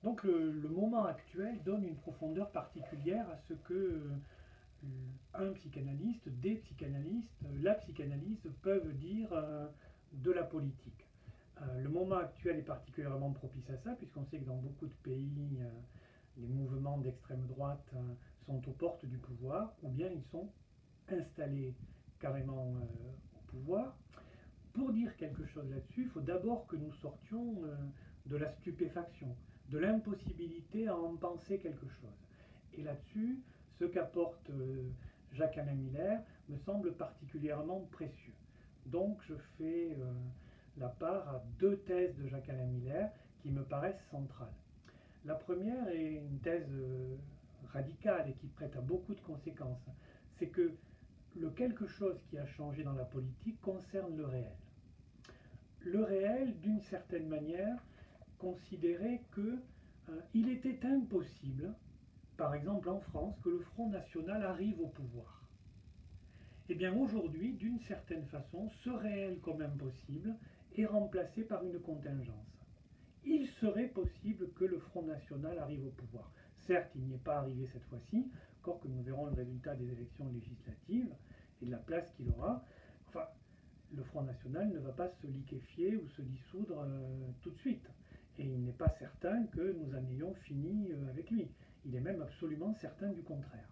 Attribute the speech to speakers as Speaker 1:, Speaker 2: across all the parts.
Speaker 1: Donc le moment actuel donne une profondeur particulière à ce que un psychanalyste, des psychanalystes, la psychanalyse peuvent dire de la politique. Le moment actuel est particulièrement propice à ça, puisqu'on sait que dans beaucoup de pays, les mouvements d'extrême droite sont aux portes du pouvoir, ou bien ils sont installés carrément au pouvoir. Pour dire quelque chose là-dessus, il faut d'abord que nous sortions de la stupéfaction, de l'impossibilité à en penser quelque chose. Et là-dessus, ce qu'apporte Jacques-Alain Miller me semble particulièrement précieux. Donc je fais la part à deux thèses de Jacques-Alain Miller qui me paraissent centrales. La première est une thèse radicale et qui prête à beaucoup de conséquences. C'est que le quelque chose qui a changé dans la politique concerne le réel. Le réel, d'une certaine manière, considérait qu'il était impossible, par exemple en France, que le Front National arrive au pouvoir. Eh bien aujourd'hui, d'une certaine façon, ce réel comme impossible est remplacé par une contingence. Il serait possible que le Front National arrive au pouvoir. Certes, il n'y est pas arrivé cette fois-ci, encore que nous verrons le résultat des élections législatives et de la place qu'il aura. Enfin, le Front National ne va pas se liquéfier ou se dissoudre tout de suite. Et il n'est pas certain que nous en ayons fini avec lui. Il est même absolument certain du contraire.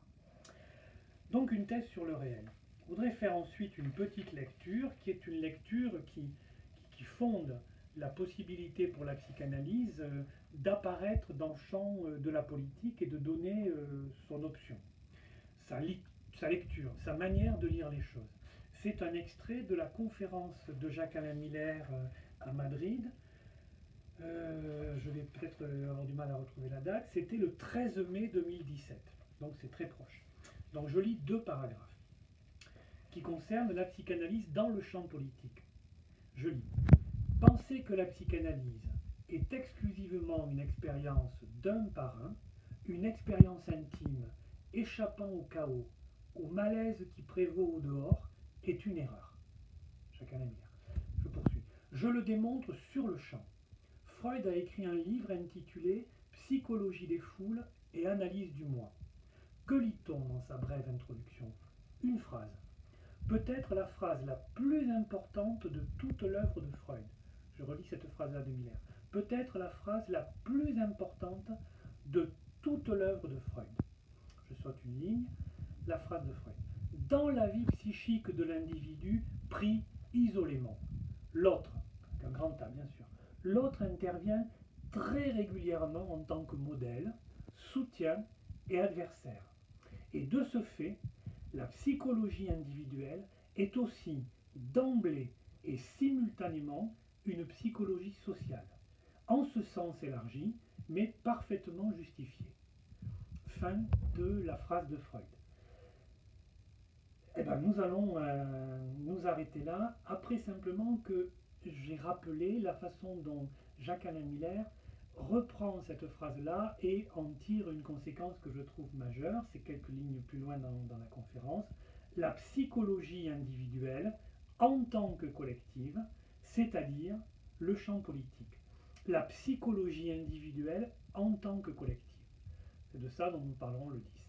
Speaker 1: Donc une thèse sur le réel. Je voudrais faire ensuite une petite lecture qui est une lecture qui fonde la possibilité pour la psychanalyse d'apparaître dans le champ de la politique et de donner son option, sa lecture, sa manière de lire les choses. C'est un extrait de la conférence de Jacques-Alain Miller à Madrid. Je vais peut-être avoir du mal à retrouver la date. C'était le 13 mai 2017, donc c'est très proche. Donc je lis deux paragraphes qui concernent la psychanalyse dans le champ politique. Je lis. Penser que la psychanalyse est exclusivement une expérience d'un par un, une expérience intime, échappant au chaos, au malaise qui prévaut au dehors, est une erreur. Chacun aime lire. Je poursuis. Je le démontre sur le champ. Freud a écrit un livre intitulé Psychologie des foules et analyse du moi. Que lit-on dans sa brève introduction? Une phrase. Peut-être la phrase la plus importante de toute l'œuvre de Freud. Je relis cette phrase-là de Miller. Peut-être la phrase la plus importante de toute l'œuvre de Freud. Je saute une ligne. La phrase de Freud. Dans la vie psychique de l'individu pris isolément, l'autre, avec un grand A bien sûr, l'autre intervient très régulièrement en tant que modèle, soutien et adversaire. Et de ce fait, la psychologie individuelle est aussi d'emblée et simultanément une psychologie sociale, en ce sens élargi, mais parfaitement justifiée. Fin de la phrase de Freud. Eh ben, nous allons nous arrêter là, après simplement que j'ai rappelé la façon dont Jacques-Alain Miller reprend cette phrase-là et en tire une conséquence que je trouve majeure, c'est quelques lignes plus loin dans la conférence, la psychologie individuelle en tant que collective, c'est-à-dire le champ politique. La psychologie individuelle en tant que collective. C'est de ça dont nous parlerons le 10.